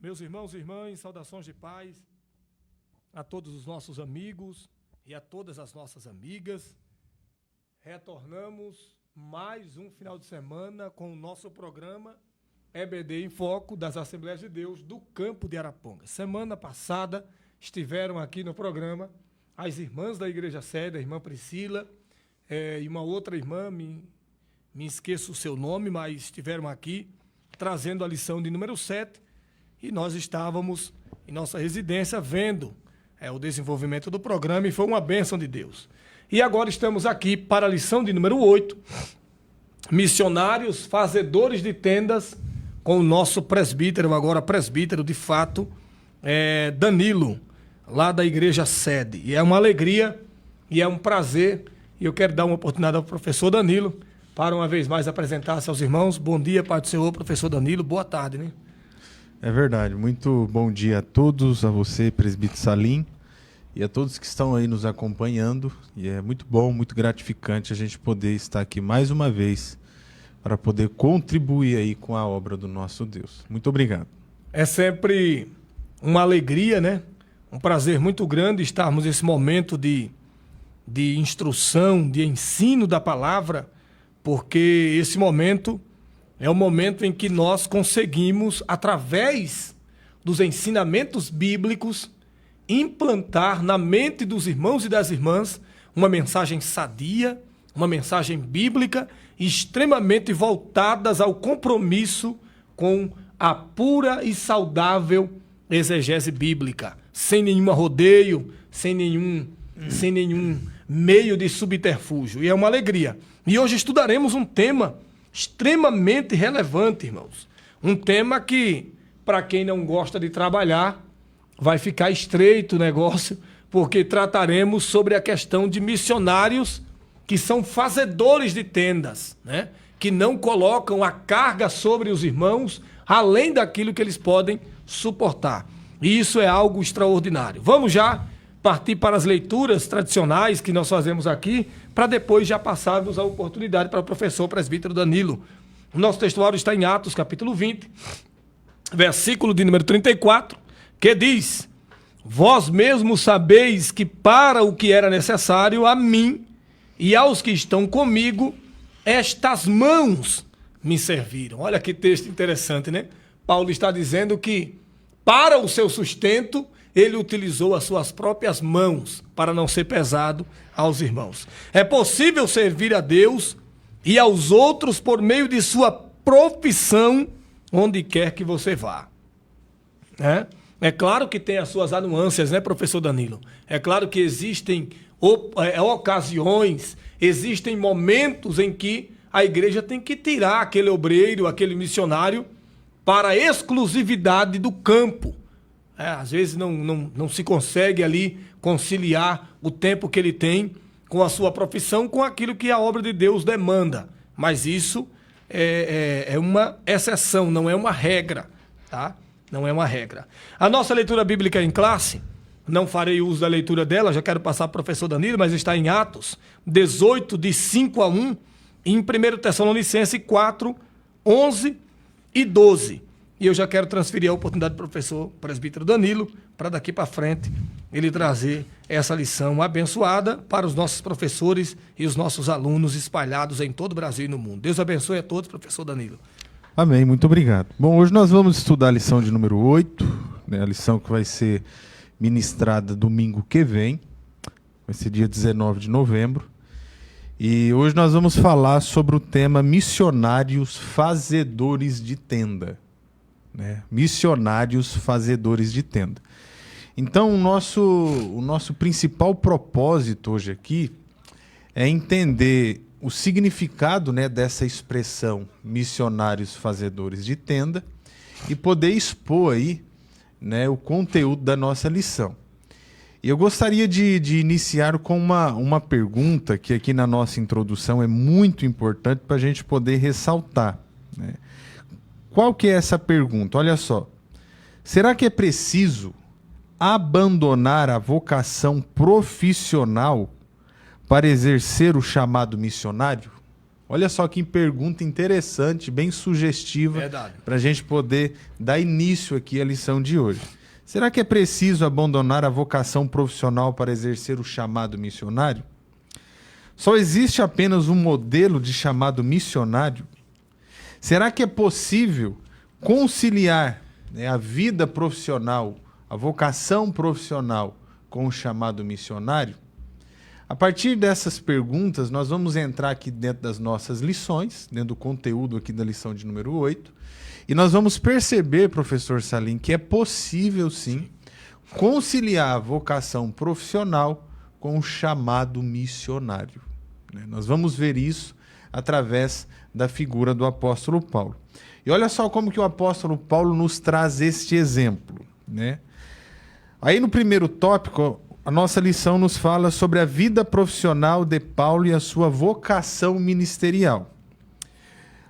Meus irmãos e irmãs, saudações de paz a todos os nossos amigos e a todas as nossas amigas. Retornamos mais um final de semana com o nosso programa EBD em Foco das Assembleias de Deus do Campo de Araponga. Semana passada estiveram aqui no programa as irmãs da Igreja Sede, a irmã Priscila e uma outra irmã, me esqueço o seu nome, mas estiveram aqui trazendo a lição de número 7. E nós estávamos em nossa residência vendo o desenvolvimento do programa e foi uma bênção de Deus. E agora estamos aqui para a lição de número 8, missionários fazedores de tendas, com o nosso presbítero, agora presbítero de fato, Danilo, lá da Igreja Sede. E é uma alegria e é um prazer, e eu quero dar uma oportunidade ao professor Danilo para uma vez mais apresentar-se aos irmãos. Bom dia, Pai do Senhor, professor Danilo, boa tarde, né? É verdade, muito bom dia a todos, a você, presbítero Salim, e a todos que estão aí nos acompanhando. E é muito bom, muito gratificante a gente poder estar aqui mais uma vez para poder contribuir aí com a obra do nosso Deus. Muito obrigado. É sempre uma alegria, né? Um prazer muito grande estarmos nesse momento de instrução, de ensino da palavra, porque esse momento é o momento em que nós conseguimos, através dos ensinamentos bíblicos, implantar na mente dos irmãos e das irmãs uma mensagem sadia, uma mensagem bíblica, extremamente voltadas ao compromisso com a pura e saudável exegese bíblica, sem nenhum arrodeio, sem nenhum meio de subterfúgio. E é uma alegria. E hoje estudaremos um tema extremamente relevante, irmãos. Um tema que, para quem não gosta de trabalhar, vai ficar estreito o negócio, porque trataremos sobre a questão de missionários que são fazedores de tendas, né? Que não colocam a carga sobre os irmãos, além daquilo que eles podem suportar. E isso é algo extraordinário. Vamos já partir para as leituras tradicionais que nós fazemos aqui, para depois já passarmos a oportunidade para o professor presbítero Danilo. O nosso textuário está em Atos, capítulo 20, versículo de número 34, que diz: vós mesmos sabeis que para o que era necessário a mim e aos que estão comigo, estas mãos me serviram. Olha que texto interessante, né? Paulo está dizendo que para o seu sustento ele utilizou as suas próprias mãos para não ser pesado aos irmãos. É possível servir a Deus e aos outros por meio de sua profissão, onde quer que você vá. É claro que tem as suas anuâncias, né, professor Danilo? É claro que existem ocasiões, existem momentos em que a igreja tem que tirar aquele obreiro, aquele missionário para a exclusividade do campo. Às vezes não se consegue ali conciliar o tempo que ele tem com a sua profissão, com aquilo que a obra de Deus demanda. Mas isso é uma exceção, não é uma regra, tá? Não é uma regra. A nossa leitura bíblica em classe, não farei uso da leitura dela, já quero passar para o professor Danilo, mas está em Atos 18, de 5 a 1, e em 1 Tessalonicenses 4, 11 e 12. E eu já quero transferir a oportunidade do professor presbítero Danilo, para daqui para frente ele trazer essa lição abençoada para os nossos professores e os nossos alunos espalhados em todo o Brasil e no mundo. Deus abençoe a todos, professor Danilo. Amém, muito obrigado. Bom, hoje nós vamos estudar a lição de número 8, né, a lição que vai ser ministrada domingo que vem, vai ser dia 19 de novembro. E hoje nós vamos falar sobre o tema missionários fazedores de tenda. Missionários fazedores de tenda. Então, o nosso principal propósito hoje aqui é entender o significado, né, dessa expressão missionários fazedores de tenda e poder expor aí, né, o conteúdo da nossa lição. E eu gostaria de iniciar com uma pergunta que aqui na nossa introdução é muito importante para a gente poder ressaltar, né? Qual que é essa pergunta? Olha só. Será que é preciso abandonar a vocação profissional para exercer o chamado missionário? Olha só que pergunta interessante, bem sugestiva, para a gente poder dar início aqui à lição de hoje. Será que é preciso abandonar a vocação profissional para exercer o chamado missionário? Só existe apenas um modelo de chamado missionário? Será que é possível conciliar, né, a vida profissional, a vocação profissional com o chamado missionário? A partir dessas perguntas, nós vamos entrar aqui dentro das nossas lições, dentro do conteúdo aqui da lição de número 8, e nós vamos perceber, professor Salim, que é possível sim conciliar a vocação profissional com o chamado missionário. Nós vamos ver isso através da figura do apóstolo Paulo. E olha só como que o apóstolo Paulo nos traz este exemplo, né? Aí no primeiro tópico, a nossa lição nos fala sobre a vida profissional de Paulo e a sua vocação ministerial.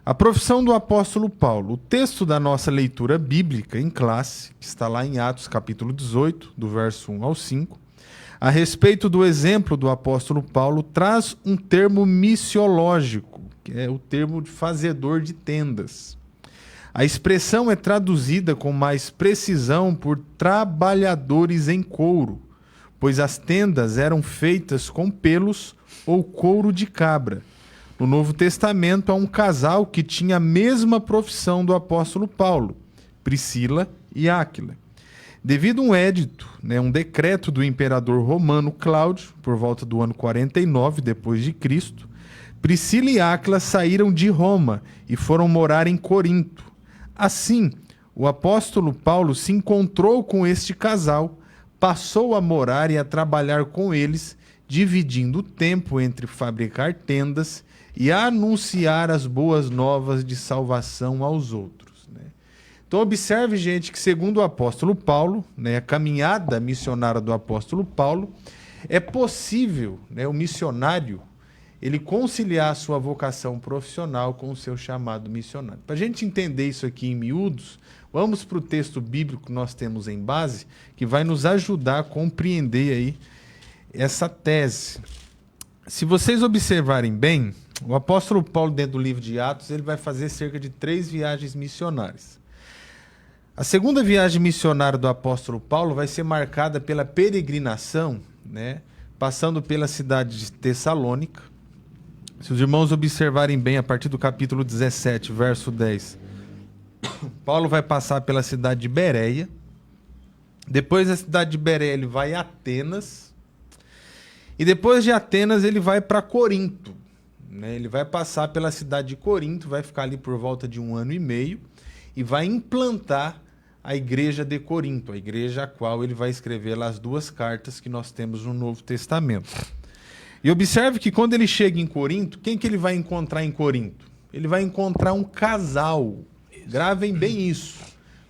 A profissão do apóstolo Paulo. O texto da nossa leitura bíblica em classe, que está lá em Atos capítulo 18, do verso 1 ao 5, a respeito do exemplo do apóstolo Paulo, traz um termo missiológico, que é o termo de fazedor de tendas. A expressão é traduzida com mais precisão por trabalhadores em couro, pois as tendas eram feitas com pelos ou couro de cabra. No Novo Testamento há um casal que tinha a mesma profissão do apóstolo Paulo, Priscila e Áquila. Devido a um édito, um decreto do imperador romano Cláudio, por volta do ano 49 depois de Cristo, Priscila e Áquila saíram de Roma e foram morar em Corinto. Assim, o apóstolo Paulo se encontrou com este casal, passou a morar e a trabalhar com eles, dividindo o tempo entre fabricar tendas e anunciar as boas novas de salvação aos outros. Então observe, gente, que segundo o apóstolo Paulo, a caminhada missionária do apóstolo Paulo, é possível, o missionário, ele conciliar a sua vocação profissional com o seu chamado missionário. Para a gente entender isso aqui em miúdos, vamos para o texto bíblico que nós temos em base, que vai nos ajudar a compreender aí essa tese. Se vocês observarem bem, o apóstolo Paulo, dentro do livro de Atos, ele vai fazer cerca de 3 viagens missionárias. A segunda viagem missionária do apóstolo Paulo vai ser marcada pela peregrinação, passando pela cidade de Tessalônica. Se os irmãos observarem bem, a partir do capítulo 17, verso 10, Paulo vai passar pela cidade de Bereia. Depois da cidade de Bereia, ele vai a Atenas. E depois de Atenas, ele vai para Corinto. Ele vai passar pela cidade de Corinto, vai ficar ali por volta de 1 ano e meio e vai implantar a igreja de Corinto, a igreja a qual ele vai escrever lá as 2 cartas que nós temos no Novo Testamento. E observe que quando ele chega em Corinto, quem que ele vai encontrar em Corinto? Ele vai encontrar um casal. Gravem bem isso.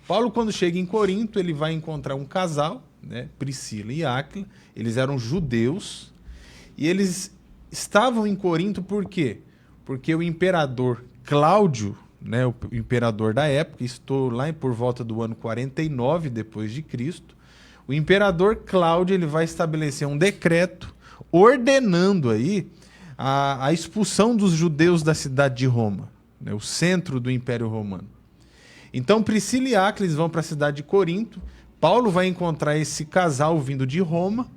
Paulo, quando chega em Corinto, ele vai encontrar um casal, Priscila e Áquila. Eles eram judeus e eles estavam em Corinto por quê? Porque o imperador Cláudio, o imperador da época, estou lá por volta do ano 49 depois de Cristo, o imperador Cláudio ele vai estabelecer um decreto ordenando aí a expulsão dos judeus da cidade de Roma, o centro do Império Romano. Então Priscila e Áquila vão para a cidade de Corinto, Paulo vai encontrar esse casal vindo de Roma,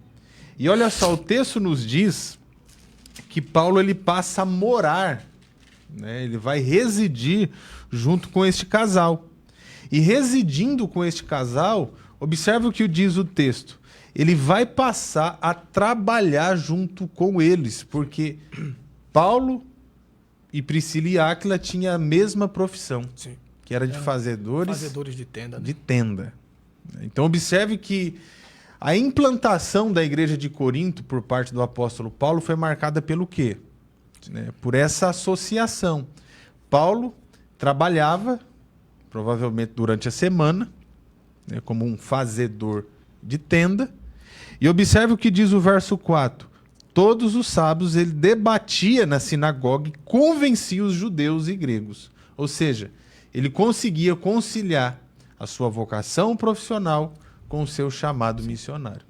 e olha só, o texto nos diz que Paulo ele passa a morar, ele vai residir junto com este casal. E residindo com este casal, observe o que diz o texto. Ele vai passar a trabalhar junto com eles, porque Paulo e Priscila e Áquila tinham a mesma profissão, sim, que era de fazedores de tenda. De tenda. Então observe que a implantação da igreja de Corinto por parte do apóstolo Paulo foi marcada pelo quê? Por essa associação. Paulo trabalhava, provavelmente durante a semana, como um fazedor de tenda. E observe o que diz o verso 4. Todos os sábados ele debatia na sinagoga e convencia os judeus e gregos. Ou seja, ele conseguia conciliar a sua vocação profissional com o seu chamado missionário.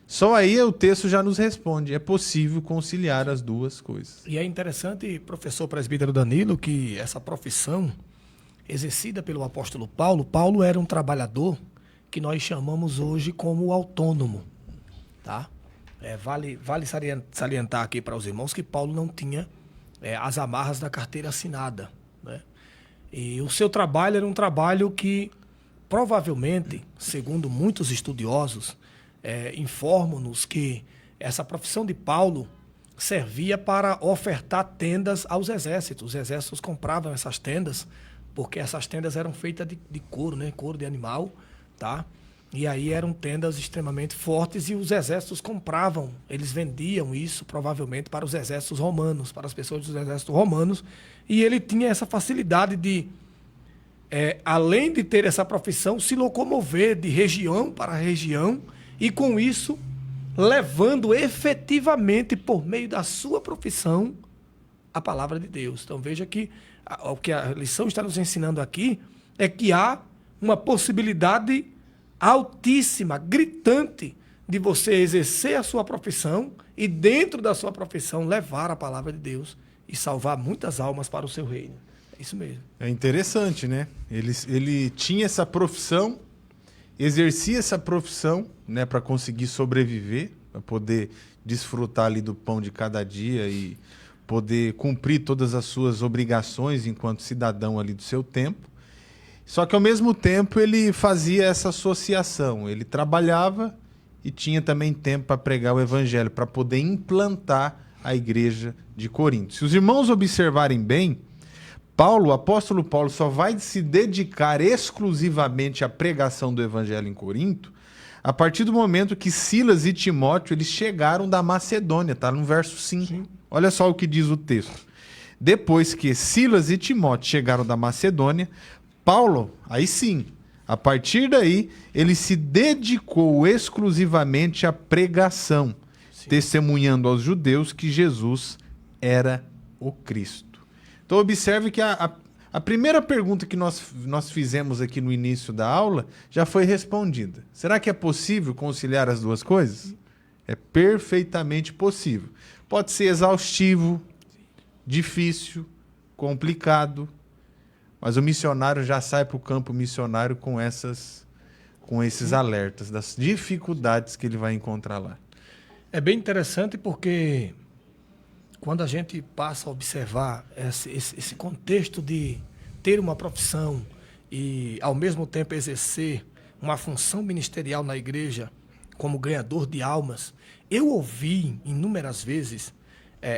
Só aí o texto já nos responde. É possível conciliar as duas coisas. E é interessante, professor presbítero Danilo, que essa profissão exercida pelo apóstolo Paulo, Paulo era um trabalhador que nós chamamos hoje como autônomo, tá? Vale salientar aqui para os irmãos que Paulo não tinha as amarras da carteira assinada, né? E o seu trabalho era um trabalho que, provavelmente, segundo muitos estudiosos, informam-nos que essa profissão de Paulo servia para ofertar tendas aos exércitos. Os exércitos compravam essas tendas, porque essas tendas eram feitas de couro, né? Couro de animal, tá? E aí eram tendas extremamente fortes e os exércitos compravam, eles vendiam isso provavelmente para os exércitos romanos, para as pessoas dos exércitos romanos, e ele tinha essa facilidade de, além de ter essa profissão, se locomover de região para região e com isso levando efetivamente por meio da sua profissão a palavra de Deus. Então veja que o que a lição está nos ensinando aqui é que há uma possibilidade altíssima, gritante, de você exercer a sua profissão e dentro da sua profissão levar a palavra de Deus e salvar muitas almas para o seu reino. É isso mesmo. É interessante, né? Ele tinha essa profissão, exercia essa profissão, né, para conseguir sobreviver, para poder desfrutar ali do pão de cada dia e poder cumprir todas as suas obrigações enquanto cidadão ali do seu tempo. Só que, ao mesmo tempo, ele fazia essa associação. Ele trabalhava e tinha também tempo para pregar o evangelho, para poder implantar a igreja de Corinto. Se os irmãos observarem bem, o apóstolo Paulo só vai se dedicar exclusivamente à pregação do evangelho em Corinto a partir do momento que Silas e Timóteo eles chegaram da Macedônia, tá no verso 5. Sim. Olha só o que diz o texto. Depois que Silas e Timóteo chegaram da Macedônia, Paulo, aí sim, a partir daí, ele se dedicou exclusivamente à pregação, sim, testemunhando aos judeus que Jesus era o Cristo. Então observe que a primeira pergunta que nós fizemos aqui no início da aula já foi respondida. Será que é possível conciliar as duas coisas? É perfeitamente possível. Pode ser exaustivo, difícil, complicado, mas o missionário já sai para o campo missionário com esses alertas das dificuldades que ele vai encontrar lá. É bem interessante porque quando a gente passa a observar esse contexto de ter uma profissão e, ao mesmo tempo, exercer uma função ministerial na igreja como ganhador de almas, eu ouvi inúmeras vezes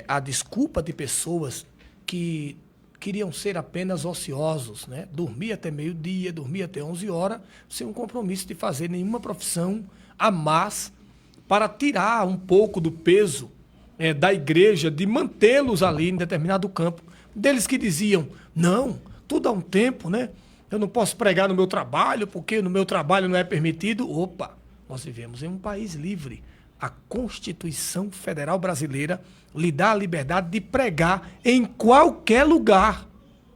a desculpa de pessoas que queriam ser apenas ociosos, né? Dormir até meio-dia, dormir até 11 horas, sem um compromisso de fazer nenhuma profissão a mais para tirar um pouco do peso da igreja, de mantê-los ali em determinado campo. Deles que diziam, não, tudo há um tempo, né? Eu não posso pregar no meu trabalho, porque no meu trabalho não é permitido. Opa, nós vivemos em um país livre. A Constituição Federal Brasileira lhe dá a liberdade de pregar em qualquer lugar.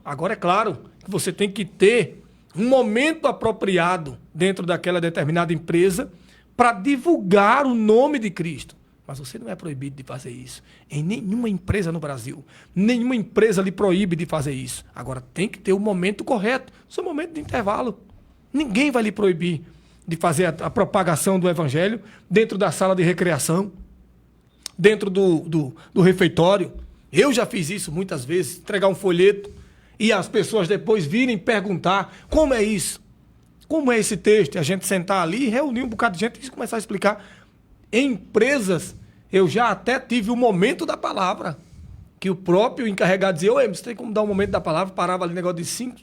Agora, é claro que você tem que ter um momento apropriado dentro daquela determinada empresa para divulgar o nome de Cristo. Mas você não é proibido de fazer isso em nenhuma empresa no Brasil. Nenhuma empresa lhe proíbe de fazer isso. Agora, tem que ter o momento correto, o seu momento de intervalo. Ninguém vai lhe proibir de fazer a propagação do evangelho dentro da sala de recreação, dentro do refeitório. Eu já fiz isso muitas vezes, entregar um folheto e as pessoas depois virem perguntar como é isso, como é esse texto, e a gente sentar ali, reunir um bocado de gente e começar a explicar. Em empresas, eu já até tive o momento da palavra, que o próprio encarregado dizia, ô, você tem como dar um momento da palavra, parava ali negócio de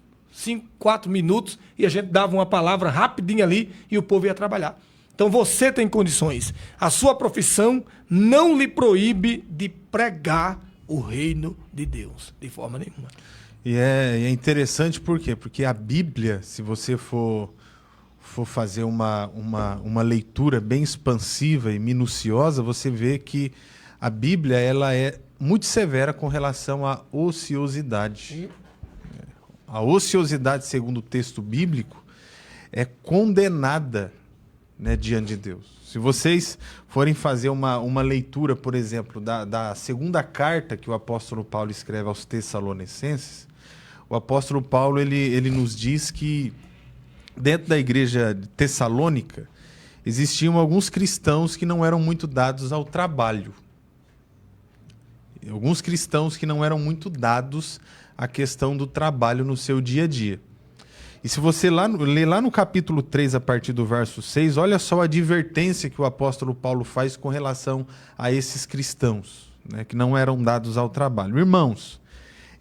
4 minutos e a gente dava uma palavra rapidinho ali e o povo ia trabalhar. Então você tem condições. A sua profissão não lhe proíbe de pregar o reino de Deus, de forma nenhuma. E é interessante por quê? Porque a Bíblia, se você for fazer uma leitura bem expansiva e minuciosa, você vê que a Bíblia ela é muito severa com relação à ociosidade. A ociosidade, segundo o texto bíblico, é condenada né, diante de Deus. Se vocês forem fazer uma leitura, por exemplo, da segunda carta que o apóstolo Paulo escreve aos Tessalonicenses, o apóstolo Paulo ele nos diz que dentro da igreja de Tessalônica existiam alguns cristãos que não eram muito dados ao trabalho. Alguns cristãos que não eram muito dados à questão do trabalho no seu dia a dia. E se você ler lá no capítulo 3, a partir do verso 6, olha só a advertência que o apóstolo Paulo faz com relação a esses cristãos, né, que não eram dados ao trabalho. Irmãos,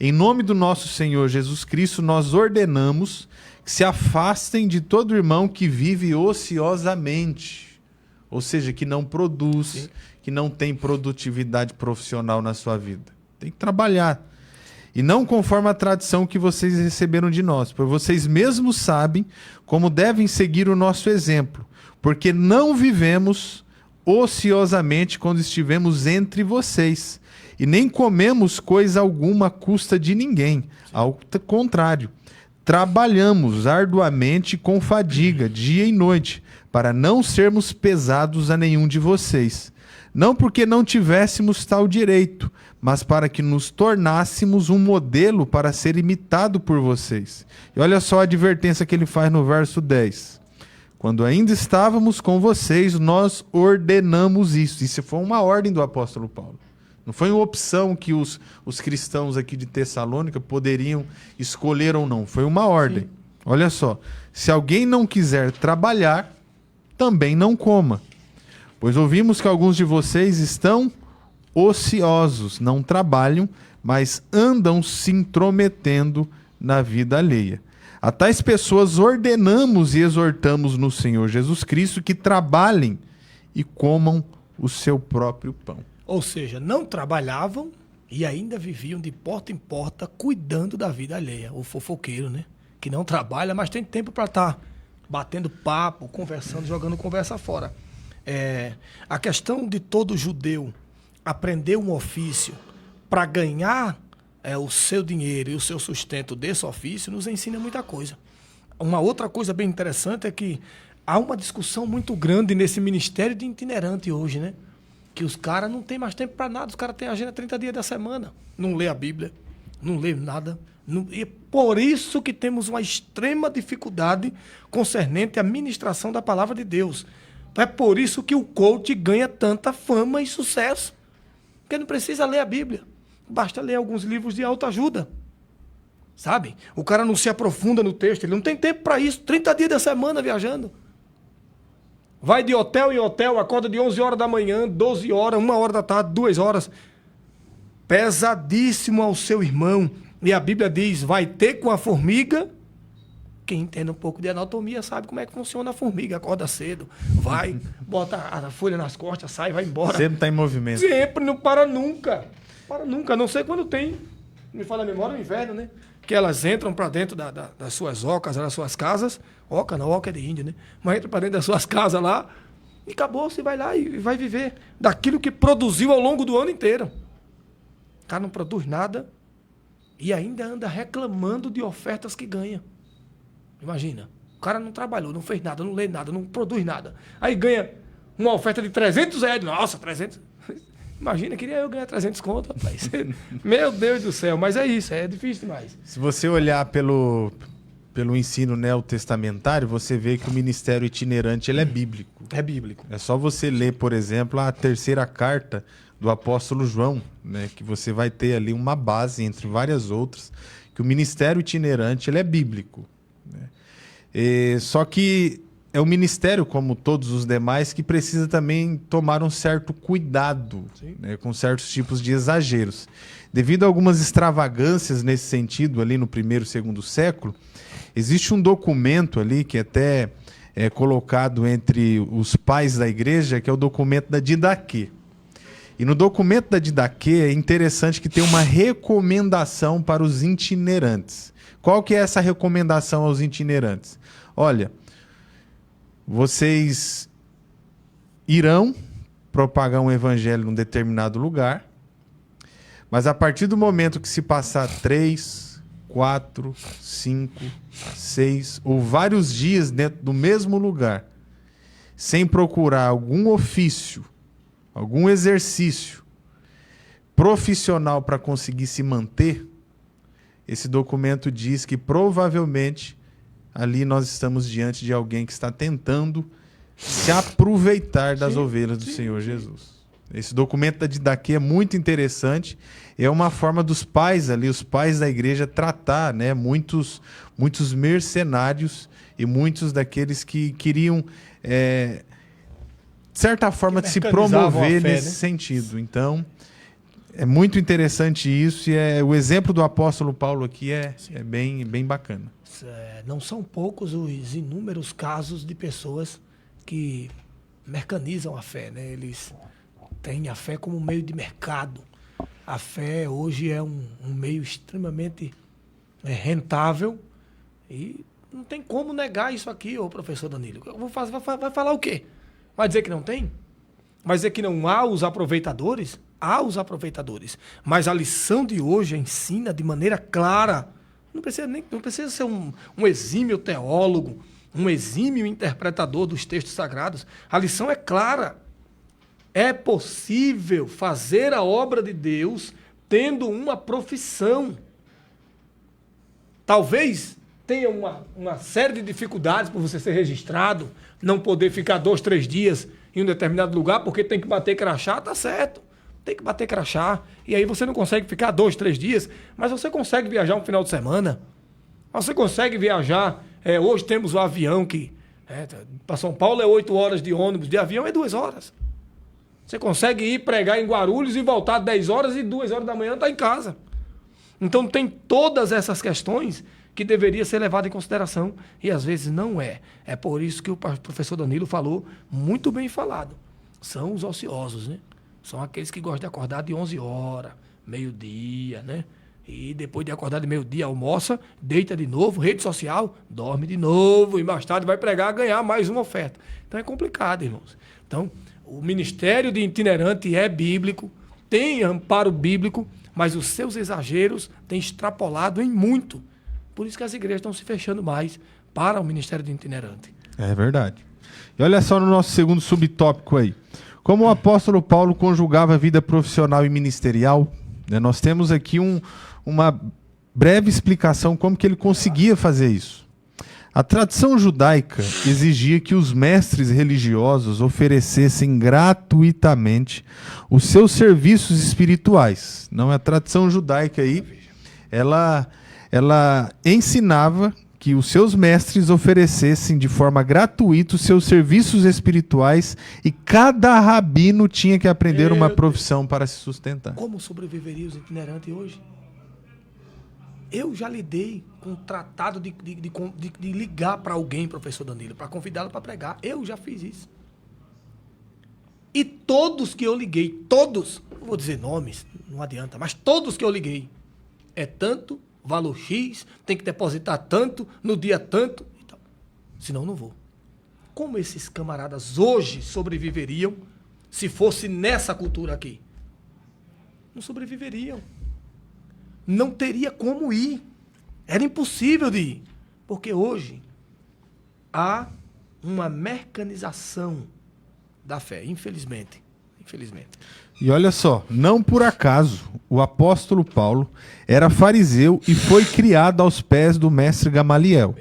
em nome do nosso Senhor Jesus Cristo, nós ordenamos que se afastem de todo irmão que vive ociosamente, ou seja, que não produz, sim, que não tem produtividade profissional na sua vida. Tem que trabalhar. E não conforme a tradição que vocês receberam de nós, pois vocês mesmos sabem como devem seguir o nosso exemplo, porque não vivemos ociosamente quando estivemos entre vocês, e nem comemos coisa alguma à custa de ninguém. Ao contrário, trabalhamos arduamente com fadiga, dia e noite, para não sermos pesados a nenhum de vocês. Não porque não tivéssemos tal direito, mas para que nos tornássemos um modelo para ser imitado por vocês. E olha só a advertência que ele faz no verso 10. Quando ainda estávamos com vocês, nós ordenamos isso. Isso foi uma ordem do apóstolo Paulo. Não foi uma opção que os cristãos aqui de Tessalônica poderiam escolher ou não. Foi uma ordem. Sim. Olha só. Se alguém não quiser trabalhar, também não coma. Pois ouvimos que alguns de vocês estão ociosos, não trabalham, mas andam se intrometendo na vida alheia. A tais pessoas ordenamos e exortamos no Senhor Jesus Cristo que trabalhem e comam o seu próprio pão. Ou seja, não trabalhavam e ainda viviam de porta em porta cuidando da vida alheia. O fofoqueiro, né? Que não trabalha, mas tem tempo para estar batendo papo, conversando, jogando conversa fora. A questão de todo judeu aprender um ofício para ganhar o seu dinheiro e o seu sustento desse ofício nos ensina muita coisa. Uma outra coisa bem interessante é que há uma discussão muito grande nesse ministério de itinerante hoje, né? Que os caras não têm mais tempo para nada, os caras têm agenda 30 dias da semana, não lê a Bíblia, não lê nada. E por isso que temos uma extrema dificuldade concernente à ministração da palavra de Deus. É por isso que o coach ganha tanta fama e sucesso. Porque não precisa ler a Bíblia. Basta ler alguns livros de autoajuda. Sabe? O cara não se aprofunda no texto, ele não tem tempo para isso. 30 dias da semana viajando. Vai de hotel em hotel, acorda de 11 horas da manhã, 12 horas, 1 hora da tarde, 2 horas. Pesadíssimo ao seu irmão. E a Bíblia diz, vai ter com a formiga. Quem entende um pouco de anatomia sabe como é que funciona a formiga. Acorda cedo, vai, bota a folha nas costas, sai, vai embora. Sempre está em movimento. Sempre, não para nunca. Para nunca, a não sei quando tem. Me fala a memória, o inverno, né? Que elas entram para dentro das suas ocas, das suas casas. Oca não, oca é de índio, né? Mas entra para dentro das suas casas lá e acabou, você vai lá e vai viver daquilo que produziu ao longo do ano inteiro. O cara não produz nada e ainda anda reclamando de ofertas que ganha. Imagina, o cara não trabalhou, não fez nada, não lê nada, não produz nada. Aí ganha uma oferta de R$300. Nossa, 300. Imagina, queria eu ganhar 300 conto, rapaz. Meu Deus do céu, mas é isso, é difícil demais. Se você olhar pelo ensino neotestamentário, você vê que o ministério itinerante ele é bíblico. É bíblico. É só você ler, por exemplo, a terceira carta do apóstolo João, né, que você vai ter ali uma base, entre várias outras, que o ministério itinerante ele é bíblico. Só que é um ministério, como todos os demais, que precisa também tomar um certo cuidado, né, com certos tipos de exageros. Devido a algumas extravagâncias nesse sentido, ali no 1º e 2º século, existe um documento ali que até é colocado entre os pais da igreja, que é o documento da Didaquê. E no documento da Didaquê é interessante que tem uma recomendação para os itinerantes. Qual que é essa recomendação aos itinerantes? Olha, vocês irão propagar um evangelho num determinado lugar, mas a partir do momento que se passar 3, 4, 5, 6 ou vários dias dentro do mesmo lugar, sem procurar algum ofício, algum exercício profissional para conseguir se manter, esse documento diz que provavelmente ali nós estamos diante de alguém que está tentando se aproveitar das ovelhas do Senhor Jesus. Esse documento da Didaquê é muito interessante. É uma forma dos pais ali, os pais da igreja, tratar, né, muitos mercenários e muitos daqueles que queriam, de certa forma, de se promover nesse sentido. Então, é muito interessante isso. E o exemplo do apóstolo Paulo aqui é bem bacana. Não são poucos os inúmeros casos de pessoas que mercanizam a fé, né? Eles têm a fé como meio de mercado. A fé hoje é um meio extremamente rentável e não tem como negar isso aqui, ô professor Danilo. Vai falar o quê? Vai dizer que não tem? Vai dizer que não há os aproveitadores? Há os aproveitadores. Mas a lição de hoje ensina de maneira clara. Não precisa ser um exímio teólogo, um exímio interpretador dos textos sagrados. A lição é clara. É possível fazer a obra de Deus tendo uma profissão. Talvez tenha uma série de dificuldades por você ser registrado, não poder ficar 2, 3 dias em um determinado lugar porque tem que bater crachá, tá certo. Tem que bater crachá. E aí você não consegue ficar 2, 3 dias, mas você consegue viajar um final de semana. Você consegue viajar. Hoje temos o avião que para São Paulo é 8 horas de ônibus, de avião é 2 horas. Você consegue ir pregar em Guarulhos e voltar 10 horas e 2 horas da manhã está em casa. Então tem todas essas questões que deveria ser levada em consideração e às vezes não é. É por isso que o professor Danilo falou, muito bem falado. São os ociosos, né? São aqueles que gostam de acordar de 11 horas, meio-dia, né? E depois de acordar de meio-dia, almoça, deita de novo, rede social, dorme de novo e mais tarde vai pregar, ganhar mais uma oferta. Então é complicado, irmãos. Então, o ministério de itinerante é bíblico, tem amparo bíblico, mas os seus exageros têm extrapolado em muito. Por isso que as igrejas estão se fechando mais para o ministério de itinerante. É verdade. E olha só no nosso segundo subtópico aí. Como o apóstolo Paulo conjugava a vida profissional e ministerial, né, nós temos aqui uma breve explicação como que ele conseguia fazer isso. A tradição judaica exigia que os mestres religiosos oferecessem gratuitamente os seus serviços espirituais. Não, a tradição judaica aí, ela ensinava que os seus mestres oferecessem de forma gratuita os seus serviços espirituais e cada rabino tinha que aprender uma profissão para se sustentar. Como sobreviveria os itinerantes hoje? Eu já lidei com um tratado de ligar para alguém, professor Danilo, para convidá-lo para pregar. Eu já fiz isso. E todos que eu liguei, todos, não vou dizer nomes, não adianta, mas todos que eu liguei, é tanto, valor X, tem que depositar tanto, no dia tanto, e tal. Senão não vou. Como esses camaradas hoje sobreviveriam se fosse nessa cultura aqui? Não sobreviveriam. Não teria como ir. Era impossível de ir. Porque hoje há uma mercanização da fé, infelizmente. Infelizmente. E olha só, não por acaso o apóstolo Paulo era fariseu e foi criado aos pés do mestre Gamaliel.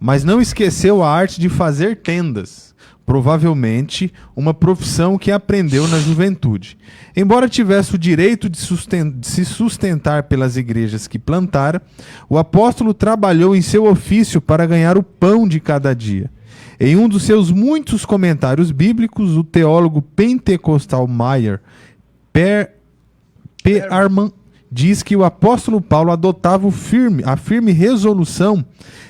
Mas não esqueceu a arte de fazer tendas, provavelmente uma profissão que aprendeu na juventude. Embora tivesse o direito de se sustentar pelas igrejas que plantara, o apóstolo trabalhou em seu ofício para ganhar o pão de cada dia. Em um dos seus muitos comentários bíblicos, o teólogo pentecostal Meyer Pearman diz que o apóstolo Paulo adotava a firme resolução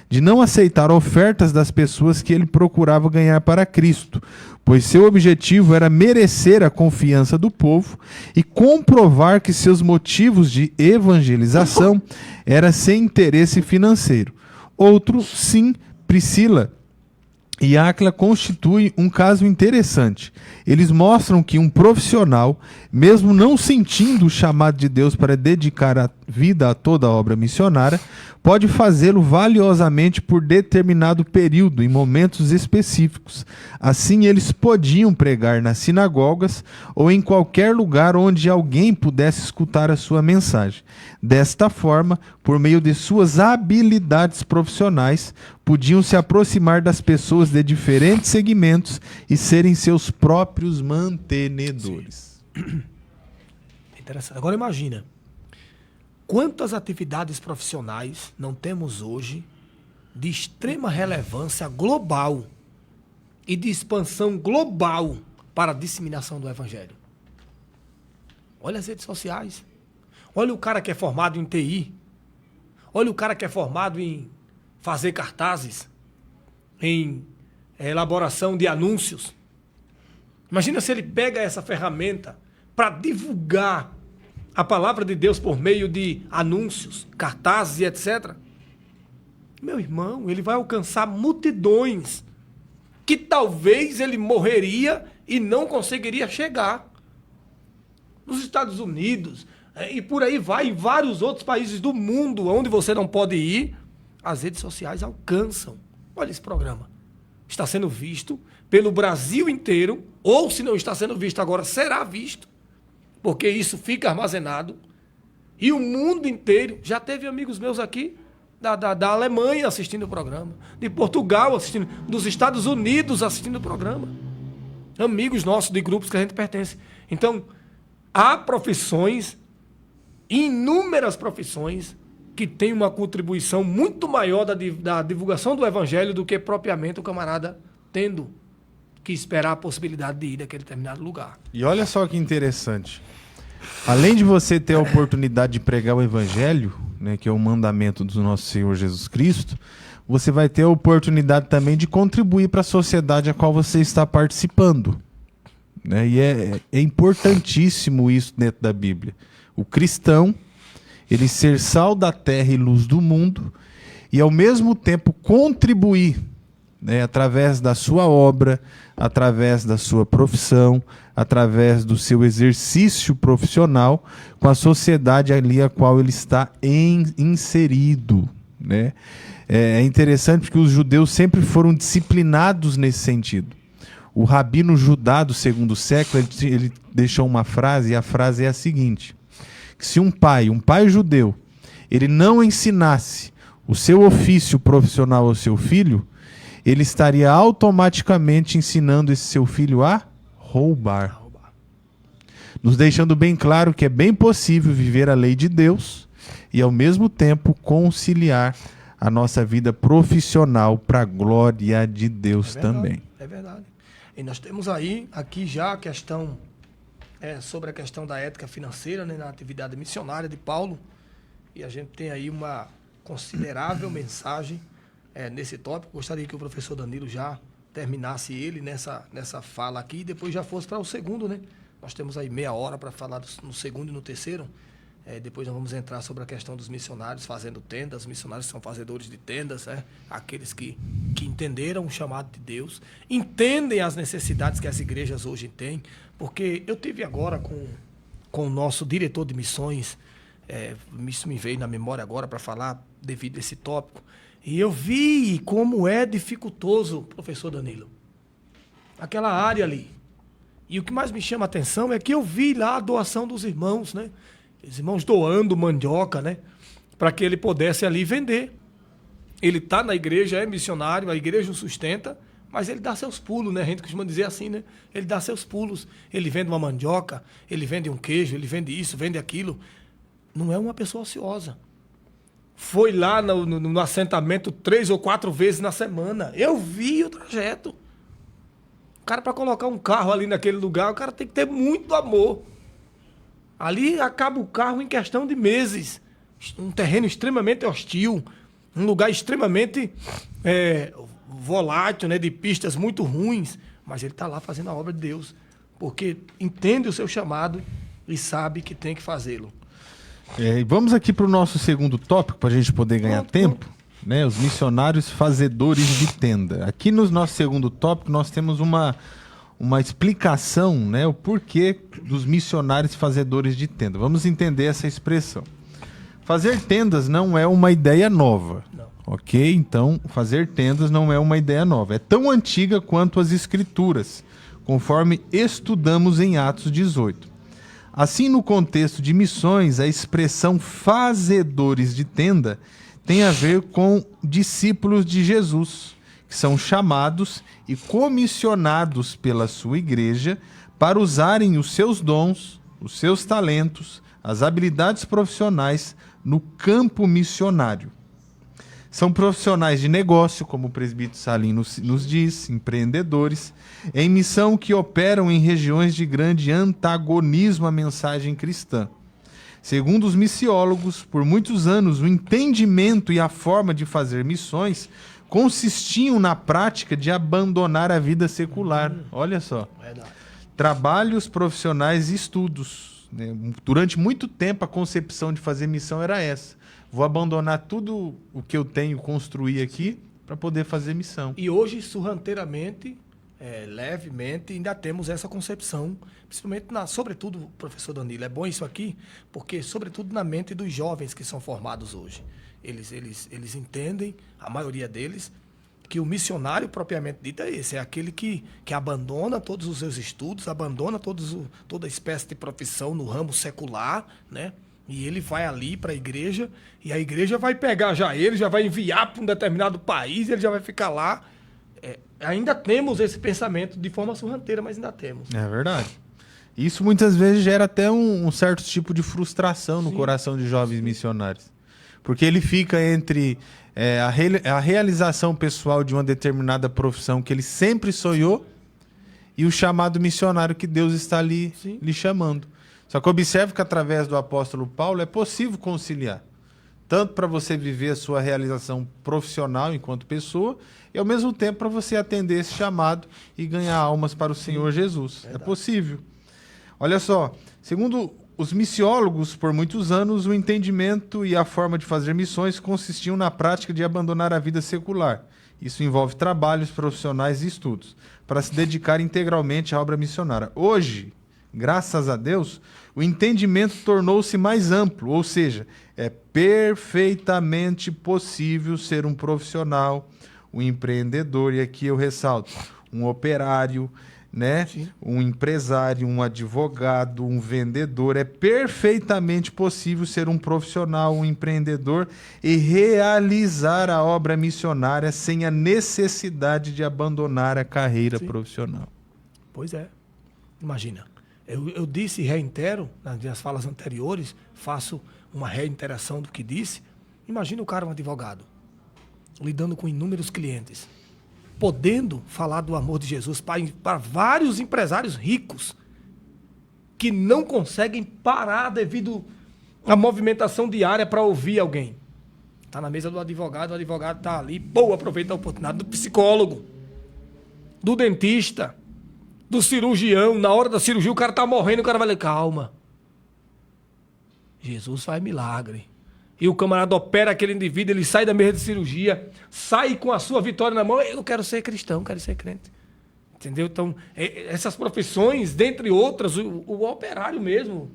de não aceitar ofertas das pessoas que ele procurava ganhar para Cristo, pois seu objetivo era merecer a confiança do povo e comprovar que seus motivos de evangelização eram sem interesse financeiro. Outro, sim, Priscila e Áquila constituem um caso interessante. Eles mostram que um profissional, mesmo não sentindo o chamado de Deus para dedicar vida a toda a obra missionária, pode fazê-lo valiosamente por determinado período, em momentos específicos. Assim, eles podiam pregar nas sinagogas ou em qualquer lugar onde alguém pudesse escutar a sua mensagem. Desta forma, por meio de suas habilidades profissionais, podiam se aproximar das pessoas de diferentes segmentos e serem seus próprios mantenedores. Sim. Interessante. Agora imagina, quantas atividades profissionais não temos hoje de extrema relevância global e de expansão global para a disseminação do Evangelho? Olha as redes sociais. Olha o cara que é formado em TI. Olha o cara que é formado em fazer cartazes, em elaboração de anúncios. Imagina se ele pega essa ferramenta para divulgar a palavra de Deus por meio de anúncios, cartazes e etc. Meu irmão, ele vai alcançar multidões que talvez ele morreria e não conseguiria chegar. Nos Estados Unidos, e por aí vai, em vários outros países do mundo, onde você não pode ir, as redes sociais alcançam. Olha esse programa. Está sendo visto pelo Brasil inteiro, ou se não está sendo visto agora, será visto, porque isso fica armazenado. E o mundo inteiro, já teve amigos meus aqui, da Alemanha assistindo o programa, de Portugal assistindo, dos Estados Unidos assistindo o programa. Amigos nossos de grupos que a gente pertence. Então, há profissões, inúmeras profissões, que têm uma contribuição muito maior da divulgação do Evangelho do que propriamente o camarada tendo que esperar a possibilidade de ir naquele determinado lugar. E olha só que interessante. Além de você ter a oportunidade de pregar o Evangelho, né, que é o mandamento do nosso Senhor Jesus Cristo, você vai ter a oportunidade também de contribuir para a sociedade a qual você está participando. Né? E é importantíssimo isso dentro da Bíblia. O cristão, ele ser sal da terra e luz do mundo, e ao mesmo tempo contribuir, né, através da sua obra, através da sua profissão, através do seu exercício profissional, com a sociedade ali a qual ele está inserido. Né? É interessante porque os judeus sempre foram disciplinados nesse sentido. O rabino Judá do segundo século, ele deixou uma frase, e a frase é a seguinte: que se um pai judeu, ele não ensinasse o seu ofício profissional ao seu filho, ele estaria automaticamente ensinando esse seu filho a roubar. Nos deixando bem claro que é bem possível viver a lei de Deus e, ao mesmo tempo, conciliar a nossa vida profissional para a glória de Deus também. É verdade. E nós temos aqui já a questão, sobre a questão da ética financeira, né, na atividade missionária de Paulo. E a gente tem aí uma considerável mensagem nesse tópico. Gostaria que o professor Danilo já terminasse ele nessa fala aqui e depois já fosse para o segundo, né? Nós temos aí meia hora para falar no segundo e no terceiro. Depois nós vamos entrar sobre a questão dos missionários fazendo tendas. Os missionários são fazedores de tendas, aqueles que entenderam o chamado de Deus, entendem as necessidades que as igrejas hoje têm, porque eu tive agora com o nosso diretor de missões, isso me veio na memória agora para falar devido a esse tópico, e eu vi como é dificultoso, professor Danilo, aquela área ali. E o que mais me chama a atenção é que eu vi lá a doação dos irmãos, né? Os irmãos doando mandioca, né? Para que ele pudesse ali vender. Ele está na igreja, é missionário, a igreja o sustenta, mas ele dá seus pulos, né? A gente costuma dizer assim, né? Ele dá seus pulos. Ele vende uma mandioca, ele vende um queijo, ele vende isso, vende aquilo. Não é uma pessoa ociosa. Foi lá no assentamento 3 ou 4 vezes na semana. Eu vi o trajeto. O cara, para colocar um carro ali naquele lugar, o cara tem que ter muito amor. Ali acaba o carro em questão de meses. Um terreno extremamente hostil, um lugar extremamente volátil, né, de pistas muito ruins, mas ele está lá fazendo a obra de Deus, porque entende o seu chamado e sabe que tem que fazê-lo. Vamos aqui para o nosso segundo tópico, para a gente poder ganhar tempo. Né? Os missionários fazedores de tenda. Aqui no nosso segundo tópico nós temos uma explicação, né, o porquê dos missionários fazedores de tenda. Vamos entender essa expressão. Fazer tendas não é uma ideia nova. Não. Ok? Então, fazer tendas não é uma ideia nova. É tão antiga quanto as Escrituras, conforme estudamos em Atos 18. Assim, no contexto de missões, a expressão fazedores de tenda tem a ver com discípulos de Jesus, que são chamados e comissionados pela sua igreja para usarem os seus dons, os seus talentos, as habilidades profissionais no campo missionário. São profissionais de negócio, como o presbítero Salim nos diz, empreendedores, em missão que operam em regiões de grande antagonismo à mensagem cristã. Segundo os missiólogos, por muitos anos, o entendimento e a forma de fazer missões consistiam na prática de abandonar a vida secular. Olha só. Verdade. Trabalhos profissionais e estudos. Durante muito tempo, a concepção de fazer missão era essa. Vou abandonar tudo o que eu tenho, construir aqui, para poder fazer missão. E hoje, surranteiramente, levemente, ainda temos essa concepção, principalmente, sobretudo, professor Danilo, é bom isso aqui, porque, sobretudo, na mente dos jovens que são formados hoje. Eles entendem, a maioria deles, que o missionário propriamente dito é esse, é aquele que abandona todos os seus estudos, abandona toda espécie de profissão no ramo secular, né? E ele vai ali para a igreja, e a igreja vai pegar já vai enviar para um determinado país, ele já vai ficar lá. Ainda temos esse pensamento de forma surranteira, mas ainda temos. É verdade. Isso muitas vezes gera até um certo tipo de frustração no coração de jovens missionários. Porque ele fica entre a realização pessoal de uma determinada profissão que ele sempre sonhou e o chamado missionário que Deus está lhe chamando. Só que observe que através do apóstolo Paulo é possível conciliar. Tanto para você viver a sua realização profissional enquanto pessoa e ao mesmo tempo para você atender esse chamado e ganhar almas para o Senhor Jesus. Verdade. É possível. Olha só, segundo os missiólogos, por muitos anos, o entendimento e a forma de fazer missões consistiam na prática de abandonar a vida secular. Isso envolve trabalhos profissionais e estudos, para se dedicar integralmente à obra missionária. Hoje, graças a Deus, o entendimento tornou-se mais amplo, ou seja, é perfeitamente possível ser um profissional, um empreendedor, e aqui eu ressalto, um operário, né? Um empresário, um advogado, um vendedor. É perfeitamente possível ser um profissional, um empreendedor e realizar a obra missionária sem a necessidade de abandonar a carreira profissional. Pois é. Imagina. Eu disse e reitero, nas minhas falas anteriores, faço uma reiteração do que disse. Imagina o cara, um advogado, lidando com inúmeros clientes, podendo falar do amor de Jesus para vários empresários ricos que não conseguem parar devido à movimentação diária para ouvir alguém. Está na mesa do advogado, o advogado está ali, aproveita a oportunidade do psicólogo, do dentista, do cirurgião. Na hora da cirurgia o cara está morrendo, o cara vai ler, calma. Jesus faz milagre. E o camarada opera aquele indivíduo, ele sai da mesa de cirurgia, sai com a sua vitória na mão. Eu quero ser cristão, quero ser crente. Entendeu? Então, essas profissões, dentre outras, o operário mesmo,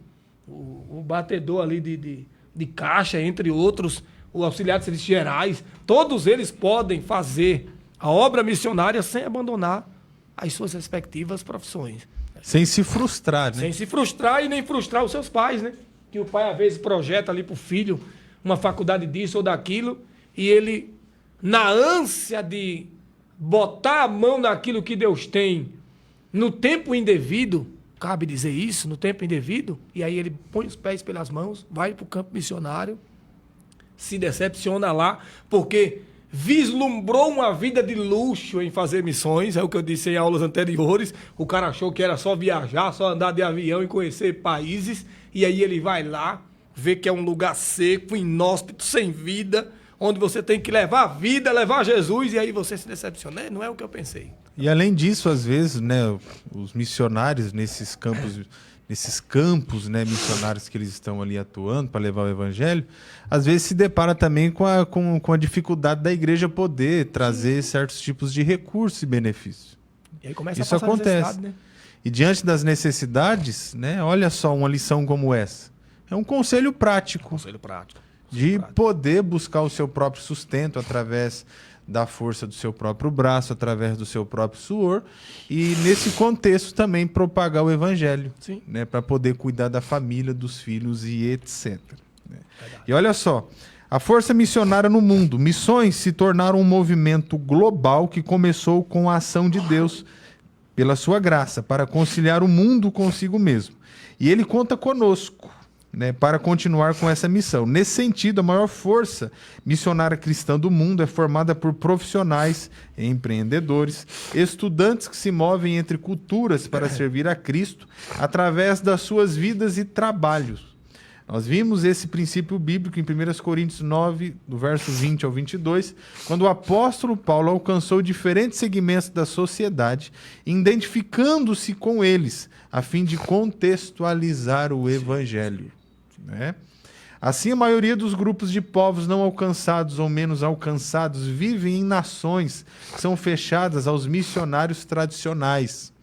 o batedor ali de caixa, entre outros, o auxiliar de serviços gerais, todos eles podem fazer a obra missionária sem abandonar as suas respectivas profissões. Sem se frustrar, né? Sem se frustrar e nem frustrar os seus pais, né? Que o pai, às vezes, projeta ali para o filho uma faculdade disso ou daquilo, e ele, na ânsia de botar a mão naquilo que Deus tem no tempo indevido, cabe dizer isso, no tempo indevido, e aí ele põe os pés pelas mãos, vai para o campo missionário, se decepciona lá, porque vislumbrou uma vida de luxo em fazer missões, é o que eu disse em aulas anteriores. O cara achou que era só viajar, só andar de avião e conhecer países, e aí ele vai lá, vê que é um lugar seco, inóspito, sem vida, onde você tem que levar a vida, levar Jesus, e aí você se decepciona. Não é o que eu pensei. E além disso, às vezes, né, os missionários nesses campos, né, missionários que eles estão ali atuando para levar o evangelho, às vezes se depara também com a dificuldade da igreja poder trazer certos tipos de recursos e benefícios. E aí começa Isso a passar acontece. né? E diante das necessidades, né, olha só uma lição como essa. É um conselho prático. Conselho prático. de poder buscar o seu próprio sustento através da força do seu próprio braço, através do seu próprio suor, e nesse contexto também propagar o evangelho, né, para poder cuidar da família, dos filhos e etc. Né? E olha só, a força missionária no mundo. Missões se tornaram um movimento global que começou com a ação de Deus pela sua graça, para conciliar o mundo consigo mesmo. E ele conta conosco, né, para continuar com essa missão. Nesse sentido, a maior força missionária cristã do mundo é formada por profissionais, empreendedores, estudantes que se movem entre culturas para servir a Cristo através das suas vidas e trabalhos. Nós vimos esse princípio bíblico em 1 Coríntios 9, do verso 20 ao 22, quando o apóstolo Paulo alcançou diferentes segmentos da sociedade, identificando-se com eles, a fim de contextualizar o evangelho. Né? Assim, a maioria dos grupos de povos não alcançados ou menos alcançados vivem em nações que são fechadas aos missionários tradicionais.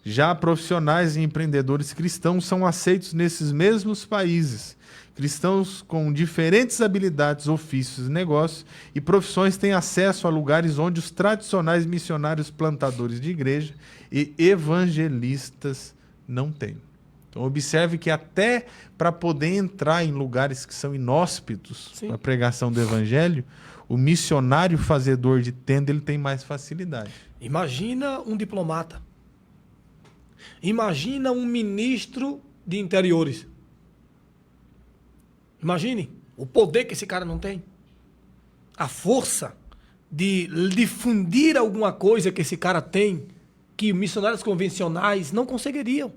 Já profissionais e empreendedores cristãos são aceitos nesses mesmos países. Cristãos com diferentes habilidades, ofícios, negócios e profissões têm acesso a lugares onde os tradicionais missionários plantadores de igreja e evangelistas não têm. Então observe que até para poder entrar em lugares que são inóspitos para a pregação do evangelho, o missionário fazedor de tenda ele tem mais facilidade. Imagina um diplomata. Imagina um ministro de interiores. Imagine o poder que esse cara não tem. A força de difundir alguma coisa que esse cara tem, que missionários convencionais não conseguiriam.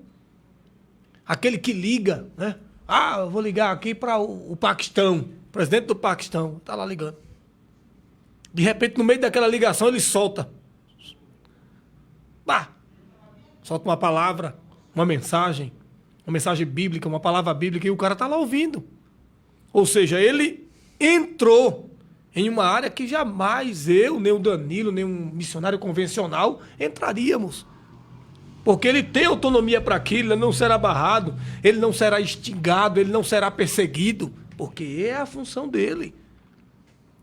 Aquele que liga, né? Ah, eu vou ligar aqui para o Paquistão. O presidente do Paquistão está lá ligando. De repente, no meio daquela ligação, ele solta. Bah! Solta uma palavra, uma mensagem bíblica, uma palavra bíblica, e o cara está lá ouvindo. Ou seja, ele entrou em uma área que jamais eu, nem o Danilo, nem um missionário convencional entraríamos. Porque ele tem autonomia para aquilo, ele não será barrado, ele não será instigado, ele não será perseguido, porque é a função dele.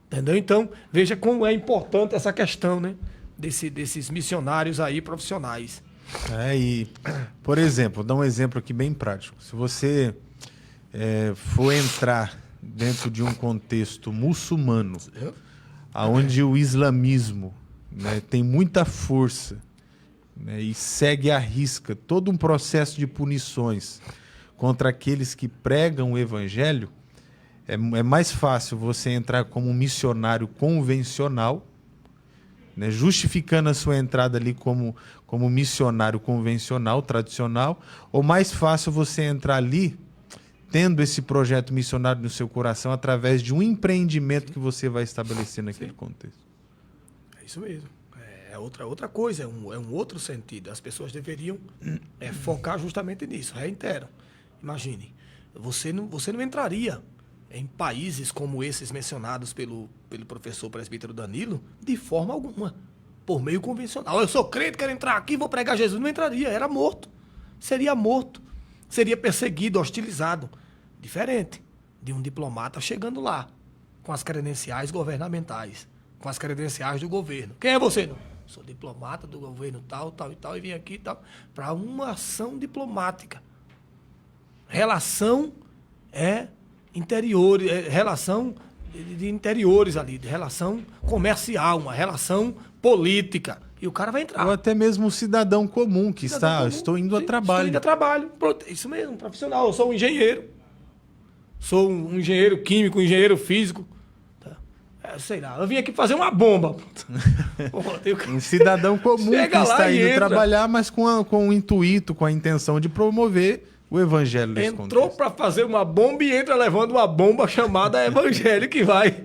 Entendeu? Então, veja como é importante essa questão, né? Desses missionários aí profissionais. E, por exemplo, vou dar um exemplo aqui bem prático. Se você for entrar dentro de um contexto muçulmano, onde o islamismo, né, tem muita força, né, e segue à risca todo um processo de punições contra aqueles que pregam o evangelho, é mais fácil você entrar como um missionário convencional, né, justificando a sua entrada ali como missionário convencional, tradicional, ou mais fácil você entrar ali tendo esse projeto missionário no seu coração através de um empreendimento que você vai estabelecer naquele contexto. É isso mesmo. É outra coisa, é um outro sentido. As pessoas deveriam focar justamente nisso. Reitero. Imagine, você não entraria em países como esses mencionados pelo professor presbítero Danilo de forma alguma, por meio convencional. Eu sou crente, quero entrar aqui, vou pregar Jesus. Não entraria, era morto. Seria morto. Seria perseguido, hostilizado. Diferente de um diplomata chegando lá, com as credenciais governamentais, com as credenciais do governo. Quem é você? Não? Sou diplomata do governo tal, tal e tal, e vim aqui e tal, para uma ação diplomática. Relação relação de interiores ali, de relação comercial, uma relação política. E o cara vai entrar. Ou até mesmo um cidadão comum que estou indo a trabalho. Estou indo a trabalho. Isso mesmo, um profissional. Eu sou um engenheiro. Sou um engenheiro químico, um engenheiro físico. Sei lá, eu vim aqui fazer uma bomba. Um cidadão comum que está indo trabalhar, mas com o intuito, com a intenção de promover o evangelho nesse contexto. Entrou para fazer uma bomba e entra levando uma bomba chamada evangelho, que vai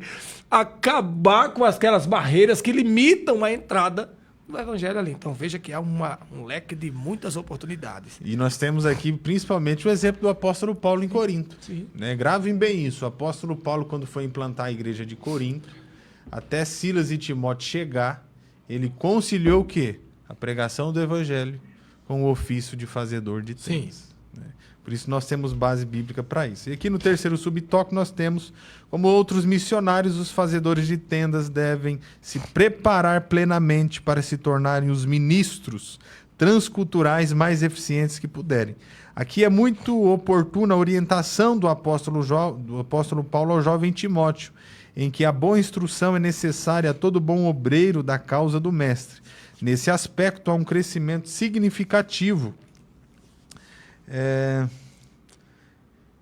acabar com aquelas barreiras que limitam a entrada do evangelho ali. Então veja que há um leque de muitas oportunidades. E nós temos aqui principalmente o exemplo do apóstolo Paulo em Corinto. Sim. Né? Gravem bem isso. O apóstolo Paulo, quando foi implantar a igreja de Corinto, até Silas e Timóteo chegar, ele conciliou o quê? A pregação do evangelho com o ofício de fazedor de tendas. né? Por isso nós temos base bíblica para isso. E aqui no terceiro subtópico nós temos, como outros missionários, os fazedores de tendas devem se preparar plenamente para se tornarem os ministros transculturais mais eficientes que puderem. Aqui é muito oportuna a orientação do apóstolo Paulo ao jovem Timóteo, em que a boa instrução é necessária a todo bom obreiro da causa do mestre. Nesse aspecto há um crescimento significativo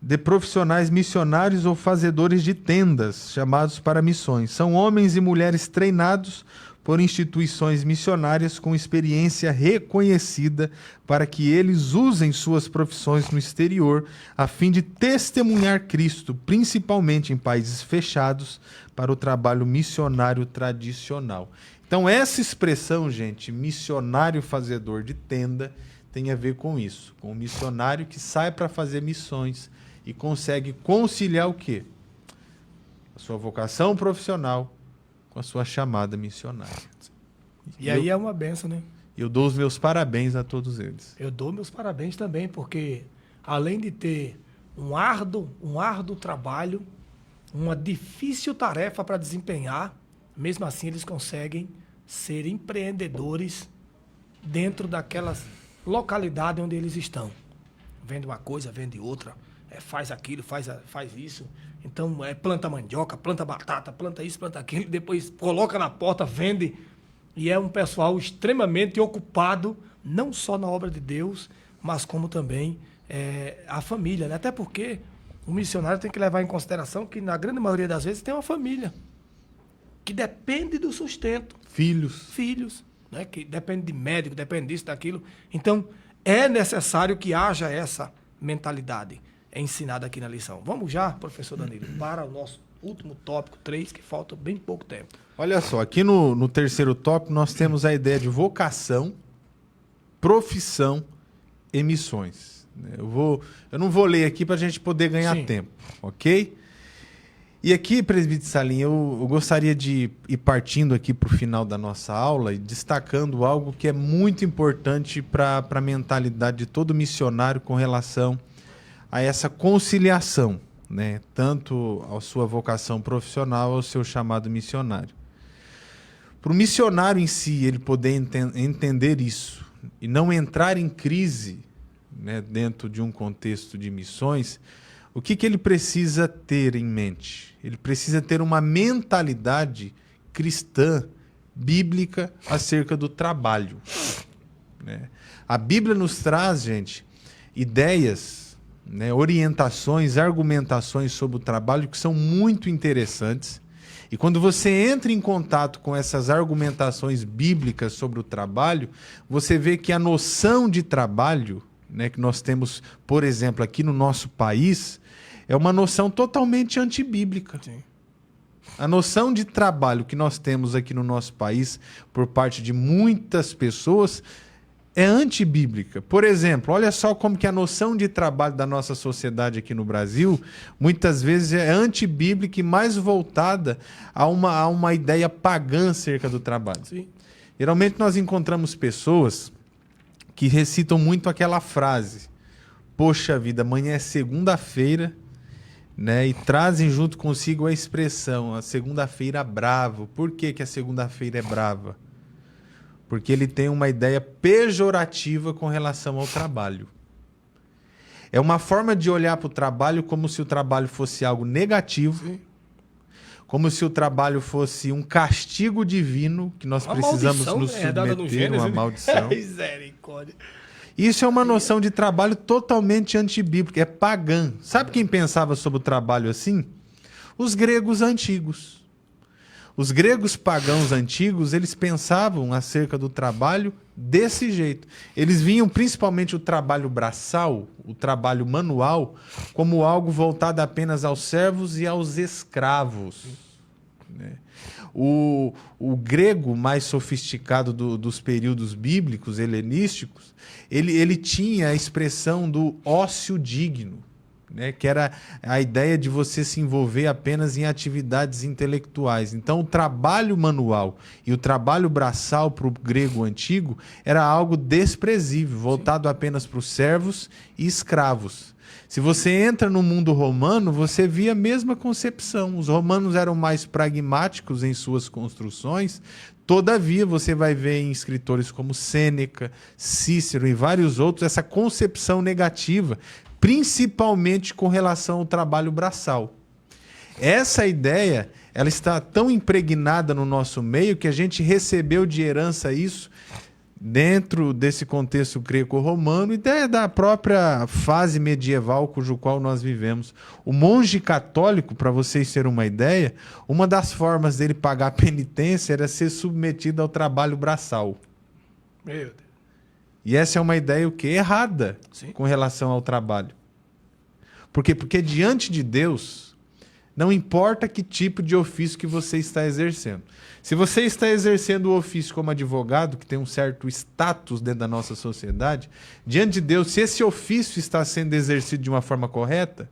de profissionais missionários ou fazedores de tendas, chamados para missões. São homens e mulheres treinados por instituições missionárias com experiência reconhecida para que eles usem suas profissões no exterior a fim de testemunhar Cristo, principalmente em países fechados, para o trabalho missionário tradicional. Então essa expressão, gente, missionário fazedor de tenda, tem a ver com isso, com o missionário que sai para fazer missões e consegue conciliar o quê? A sua vocação profissional com a sua chamada missionária. E aí é uma benção, né? Eu dou os meus parabéns a todos eles. Eu dou meus parabéns também, porque além de ter um árduo trabalho, uma difícil tarefa para desempenhar, mesmo assim eles conseguem ser empreendedores dentro daquelas localidades onde eles estão. Vende uma coisa, vende outra, faz aquilo, faz isso. Então, planta mandioca, planta batata, planta isso, planta aquilo, depois coloca na porta, vende. E é um pessoal extremamente ocupado, não só na obra de Deus, mas como também a família, né? Até porque o missionário tem que levar em consideração que, na grande maioria das vezes, tem uma família que depende do sustento. Filhos, né? Que depende de médico, depende disso, daquilo. Então, é necessário que haja essa mentalidade ensinada aqui na lição. Vamos já, professor Danilo, para o nosso último tópico 3, que falta bem pouco tempo. Olha só, aqui no terceiro tópico nós temos a ideia de vocação, profissão e missões. Eu não vou ler aqui para a gente poder ganhar tempo, ok? E aqui, presbítero Salim, eu gostaria de ir partindo aqui para o final da nossa aula e destacando algo que é muito importante para a mentalidade de todo missionário com relação a essa conciliação, né? Tanto a sua vocação profissional ao seu chamado missionário. Para o missionário em si, ele poder entender isso e não entrar em crise, né, dentro de um contexto de missões, o que ele precisa ter em mente? Ele precisa ter uma mentalidade cristã, bíblica, acerca do trabalho, né? A Bíblia nos traz, gente, ideias, né, orientações, argumentações sobre o trabalho que são muito interessantes. E quando você entra em contato com essas argumentações bíblicas sobre o trabalho, você vê que a noção de trabalho, né, que nós temos, por exemplo, aqui no nosso país, é uma noção totalmente antibíblica. Sim. A noção de trabalho que nós temos aqui no nosso país, por parte de muitas pessoas, é antibíblica. Por exemplo, olha só como que a noção de trabalho da nossa sociedade aqui no Brasil, muitas vezes é antibíblica e mais voltada a uma ideia pagã acerca do trabalho. Sim. Geralmente nós encontramos pessoas que recitam muito aquela frase: poxa vida, amanhã é segunda-feira, né? E trazem junto consigo a expressão, a segunda-feira bravo. Por que a segunda-feira é brava? Porque ele tem uma ideia pejorativa com relação ao trabalho. É uma forma de olhar para o trabalho como se o trabalho fosse algo negativo, Sim. como se o trabalho fosse um castigo divino que nós precisamos nos submeter, uma maldição. Misericórdia. Isso é uma noção de trabalho totalmente antibíblica, é pagã. Sabe quem pensava sobre o trabalho assim? Os gregos antigos. Os gregos pagãos antigos, eles pensavam acerca do trabalho desse jeito. Eles viam principalmente o trabalho braçal, o trabalho manual, como algo voltado apenas aos servos e aos escravos, né? O grego mais sofisticado dos períodos bíblicos, helenísticos, ele tinha a expressão do ócio digno. né? Que era a ideia de você se envolver apenas em atividades intelectuais. Então, o trabalho manual e o trabalho braçal para o grego antigo era algo desprezível, voltado apenas para os servos e escravos. Se você entra no mundo romano, você via a mesma concepção. Os romanos eram mais pragmáticos em suas construções. Todavia, você vai ver em escritores como Sêneca, Cícero e vários outros essa concepção negativa, principalmente com relação ao trabalho braçal. Essa ideia, ela está tão impregnada no nosso meio que a gente recebeu de herança isso dentro desse contexto greco-romano e da própria fase medieval cujo qual nós vivemos. O monge católico, para vocês terem uma ideia, uma das formas dele pagar a penitência era ser submetido ao trabalho braçal. Meu Deus. E essa é uma ideia o quê? Errada. Sim. Com relação ao trabalho. Por quê? Porque diante de Deus, não importa que tipo de ofício que você está exercendo. Se você está exercendo o ofício como advogado, que tem um certo status dentro da nossa sociedade, diante de Deus, se esse ofício está sendo exercido de uma forma correta,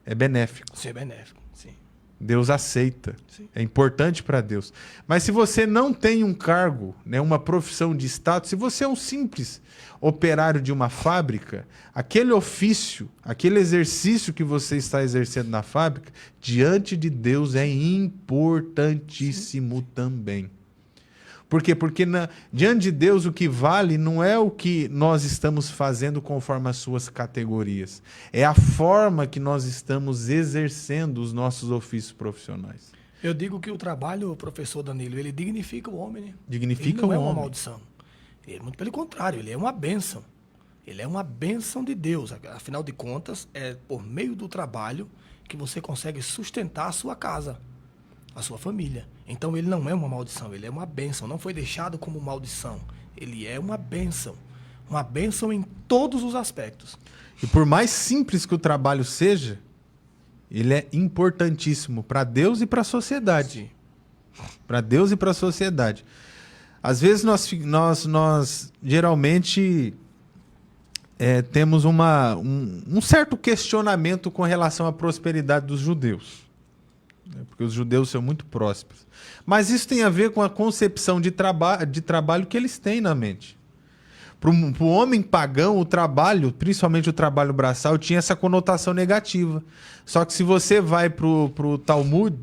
é benéfico. Sim, é benéfico, sim. Deus aceita. Sim. É importante para Deus. Mas se você não tem um cargo, né, uma profissão de status, se você é um simples operário de uma fábrica, aquele ofício, aquele exercício que você está exercendo na fábrica, diante de Deus é importantíssimo também. Por quê? Porque diante de Deus o que vale não é o que nós estamos fazendo conforme as suas categorias. É a forma que nós estamos exercendo os nossos ofícios profissionais. Eu digo que o trabalho, professor Danilo, ele dignifica o homem, né? Dignifica o homem. Ele não é uma maldição. Ele, muito pelo contrário, ele é uma bênção. Ele é uma bênção de Deus. Afinal de contas, é por meio do trabalho que você consegue sustentar a sua casa, a sua família. Então ele não é uma maldição, ele é uma bênção. Não foi deixado como maldição. Ele é uma bênção. Uma bênção em todos os aspectos. E por mais simples que o trabalho seja, ele é importantíssimo para Deus e para a sociedade. Para Deus e para a sociedade. Às vezes nós geralmente temos um certo questionamento com relação à prosperidade dos judeus. Porque os judeus são muito prósperos. Mas isso tem a ver com a concepção de trabalho que eles têm na mente. Para o homem pagão, o trabalho, principalmente o trabalho braçal, tinha essa conotação negativa. Só que se você vai para o Talmud,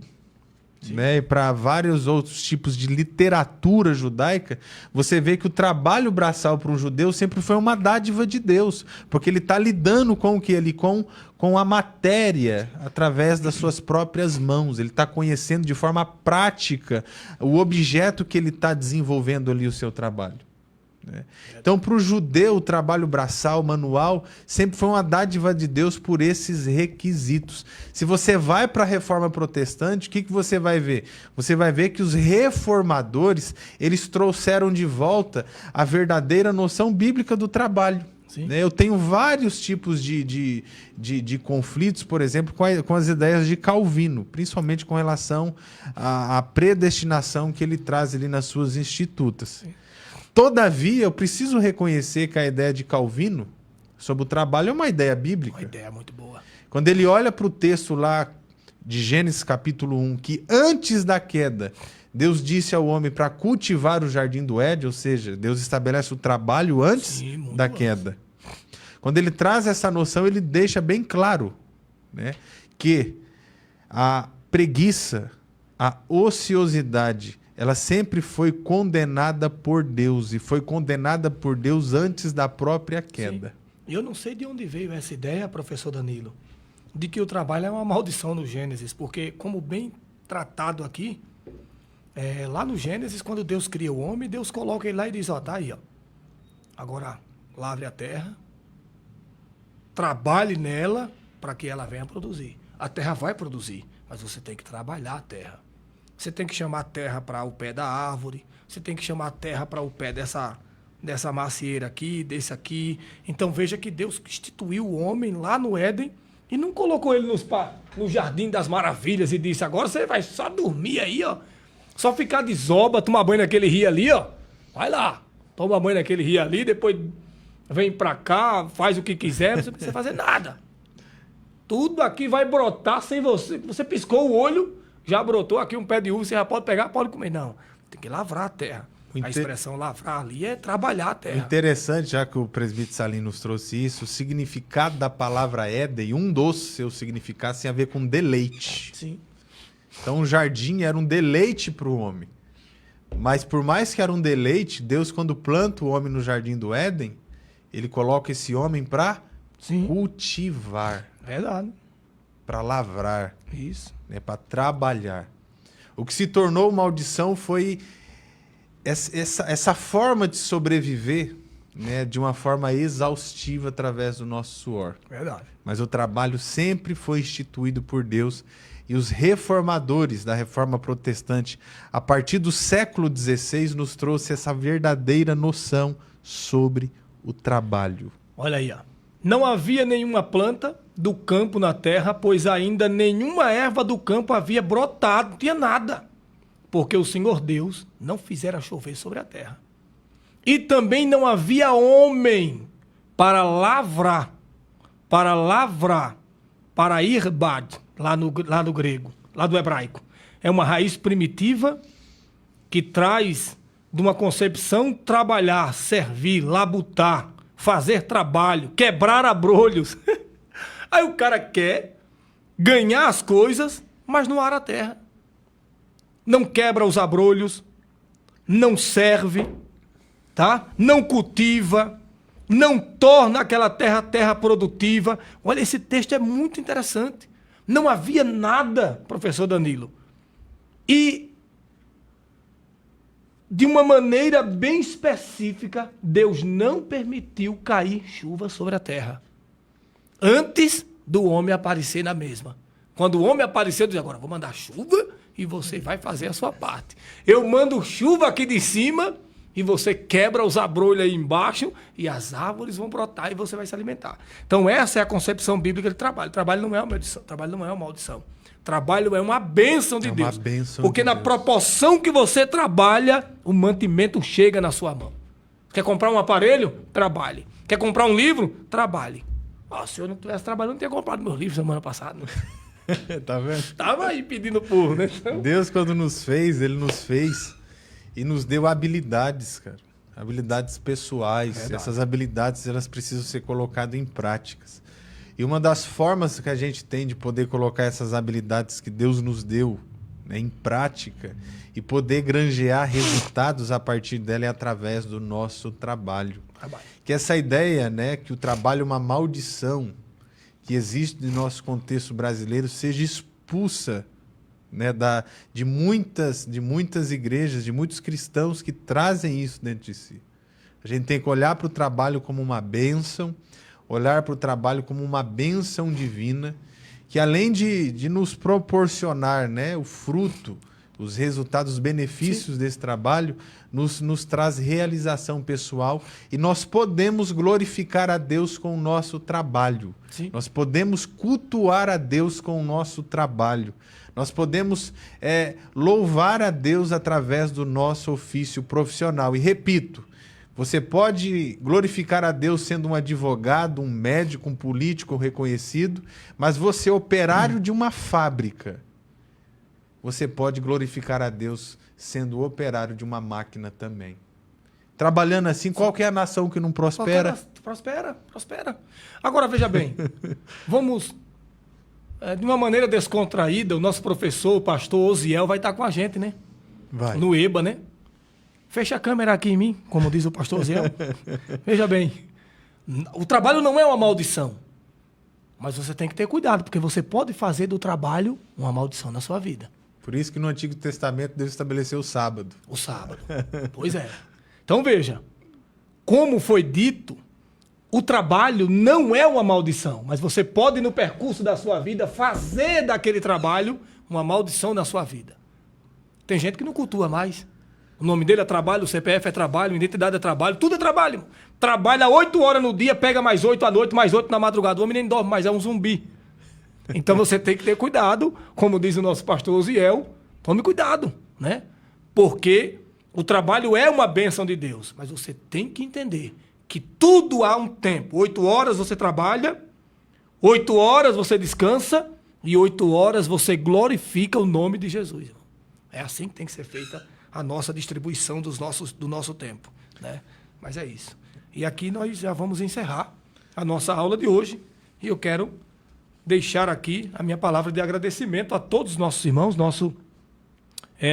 né, e para vários outros tipos de literatura judaica, você vê que o trabalho braçal para um judeu sempre foi uma dádiva de Deus, porque ele está lidando com o que? Com a matéria através das suas próprias mãos. Ele está conhecendo de forma prática o objeto que ele está desenvolvendo ali o seu trabalho. Então, para o judeu, o trabalho braçal, manual, sempre foi uma dádiva de Deus por esses requisitos. Se você vai para a reforma protestante, o que você vai ver? Você vai ver que os reformadores, eles trouxeram de volta a verdadeira noção bíblica do trabalho. Sim. Eu tenho vários tipos de conflitos, por exemplo, com as ideias de Calvino, principalmente com relação à predestinação que ele traz ali nas suas institutas. Sim. Todavia, eu preciso reconhecer que a ideia de Calvino sobre o trabalho é uma ideia bíblica. Uma ideia muito boa. Quando ele olha para o texto lá de Gênesis capítulo 1, que antes da queda, Deus disse ao homem para cultivar o jardim do Éden, ou seja, Deus estabelece o trabalho antes da queda. Quando ele traz essa noção, ele deixa bem claro, né, que a preguiça, a ociosidade, ela sempre foi condenada por Deus, e foi condenada por Deus antes da própria queda. Sim. Eu não sei de onde veio essa ideia, professor Danilo, de que o trabalho é uma maldição no Gênesis, porque, como bem tratado aqui, lá no Gênesis, quando Deus cria o homem, Deus coloca ele lá e diz, tá aí, agora lavre a terra, trabalhe nela para que ela venha produzir. A terra vai produzir, mas você tem que trabalhar a terra. Você tem que chamar a terra para o pé da árvore, você tem que chamar a terra para o pé dessa macieira aqui, desse aqui. Então veja que Deus instituiu o homem lá no Éden e não colocou ele no Jardim das Maravilhas e disse, agora você vai só dormir aí, só ficar de zoba, tomar banho naquele rio ali, vai lá, toma banho naquele rio ali, depois vem para cá, faz o que quiser, não precisa fazer nada. Tudo aqui vai brotar sem você. Você piscou o olho, já brotou aqui um pé de uva, você já pode pegar, pode comer. Não, tem que lavrar a terra. A expressão lavrar ali é trabalhar a terra. Interessante, já que o presbítero Salim nos trouxe isso, o significado da palavra Éden, um dos seus significados tem a ver com deleite. Sim. Então o jardim era um deleite para o homem. Mas por mais que era um deleite, Deus, quando planta o homem no jardim do Éden, ele coloca esse homem para cultivar. Verdade. Para lavrar. Isso. Né, para trabalhar. O que se tornou maldição foi essa forma de sobreviver, né, de uma forma exaustiva através do nosso suor. Verdade. Mas o trabalho sempre foi instituído por Deus. E os reformadores da Reforma Protestante, a partir do século XVI, nos trouxe essa verdadeira noção sobre o trabalho. Olha aí, ó. Não havia nenhuma planta do campo na terra, pois ainda nenhuma erva do campo havia brotado, não tinha nada, porque o Senhor Deus não fizera chover sobre a terra. E também não havia homem para lavrar, para irbad, lá no grego, lá do hebraico. É uma raiz primitiva que traz de uma concepção trabalhar, servir, labutar, fazer trabalho, quebrar abrolhos. Aí o cara quer ganhar as coisas, mas não ara a terra. Não quebra os abrolhos, não serve, tá? Não cultiva, não torna aquela terra produtiva. Olha, esse texto é muito interessante. Não havia nada, professor Danilo. E, de uma maneira bem específica, Deus não permitiu cair chuva sobre a terra. Antes do homem aparecer na mesma. Quando o homem apareceu, Deus disse, agora vou mandar chuva e você vai fazer a sua parte. Eu mando chuva aqui de cima e você quebra os abrolhos aí embaixo e as árvores vão brotar e você vai se alimentar. Então essa é a concepção bíblica de trabalho. Trabalho não é uma maldição. Trabalho não é uma maldição. Trabalho é uma bênção de Deus. Porque na proporção que você trabalha, o mantimento chega na sua mão. Quer comprar um aparelho? Trabalhe. Quer comprar um livro? Trabalhe. Se eu não estivesse trabalhando, eu não teria comprado meus livros semana passada. Tá vendo? Tava aí pedindo por, né? Então... Deus, quando nos fez, ele nos fez e nos deu habilidades, cara. Habilidades pessoais. Verdade. Essas habilidades, elas precisam ser colocadas em práticas. E uma das formas que a gente tem de poder colocar essas habilidades que Deus nos deu, né, em prática e poder granjear resultados a partir dela é através do nosso trabalho. Que essa ideia, né, que o trabalho é uma maldição que existe no nosso contexto brasileiro seja expulsa, né, de muitas igrejas, de muitos cristãos que trazem isso dentro de si. A gente tem que olhar para o trabalho como uma bênção, olhar para o trabalho como uma bênção divina, que além de nos proporcionar, né, o fruto, os resultados, os benefícios desse trabalho, nos traz realização pessoal e nós podemos glorificar a Deus com o nosso trabalho. Sim. Nós podemos cultuar a Deus com o nosso trabalho. Nós podemos louvar a Deus através do nosso ofício profissional. E repito, você pode glorificar a Deus sendo um advogado, um médico, um político reconhecido, mas você, operário de uma fábrica, você pode glorificar a Deus sendo operário de uma máquina também. Trabalhando assim, qual que é a nação que não prospera? Prospera. Agora, veja bem, vamos, de uma maneira descontraída, o nosso professor, o pastor Osiel, vai estar com a gente, né? Vai. No EBA, né? Fecha a câmera aqui em mim, como diz o pastor Osiel. Veja bem, o trabalho não é uma maldição, mas você tem que ter cuidado, porque você pode fazer do trabalho uma maldição na sua vida. Por isso que no Antigo Testamento Deus estabeleceu o sábado. O sábado. Pois é. Então veja, como foi dito, o trabalho não é uma maldição, mas você pode no percurso da sua vida fazer daquele trabalho uma maldição na sua vida. Tem gente que não cultua mais. O nome dele é trabalho, o CPF é trabalho, a identidade é trabalho, tudo é trabalho. Trabalha 8 horas no dia, pega mais 8 à noite, mais 8 na madrugada. O homem nem dorme mais, é um zumbi. Então você tem que ter cuidado, como diz o nosso pastor Osiel, tome cuidado, né? Porque o trabalho é uma bênção de Deus, mas você tem que entender que tudo há um tempo. 8 horas você trabalha, 8 horas você descansa e 8 horas você glorifica o nome de Jesus. Irmão. É assim que tem que ser feita a nossa distribuição do nosso tempo, né? Mas é isso. E aqui nós já vamos encerrar a nossa aula de hoje e eu quero deixar aqui a minha palavra de agradecimento a todos os nossos irmãos. Nosso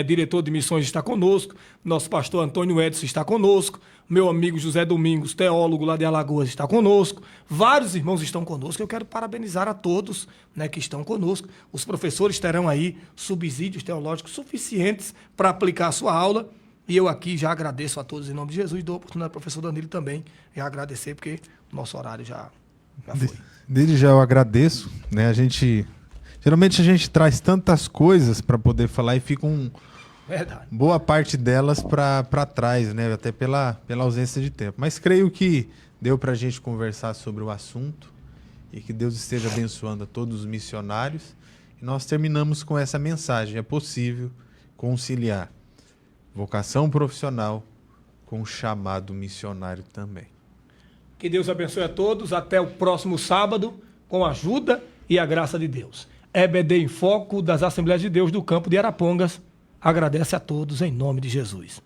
diretor de missões está conosco, nosso pastor Antônio Edson está conosco, meu amigo José Domingos, teólogo lá de Alagoas, está conosco, vários irmãos estão conosco. Eu quero parabenizar a todos, né, que estão conosco. Os professores terão aí subsídios teológicos suficientes para aplicar a sua aula. E eu aqui já agradeço a todos em nome de Jesus. Dou a oportunidade ao professor Danilo também já agradecer, porque o nosso horário já foi. Desde já eu agradeço, né? Geralmente a gente traz tantas coisas para poder falar e fica Verdade. boa parte delas para trás, né? Até pela ausência de tempo. Mas creio que deu para a gente conversar sobre o assunto e que Deus esteja abençoando a todos os missionários. E nós terminamos com essa mensagem. É possível conciliar vocação profissional com chamado missionário também. Que Deus abençoe a todos. Até o próximo sábado, com a ajuda e a graça de Deus. EBD em Foco das Assembleias de Deus do campo de Arapongas. Agradece a todos em nome de Jesus.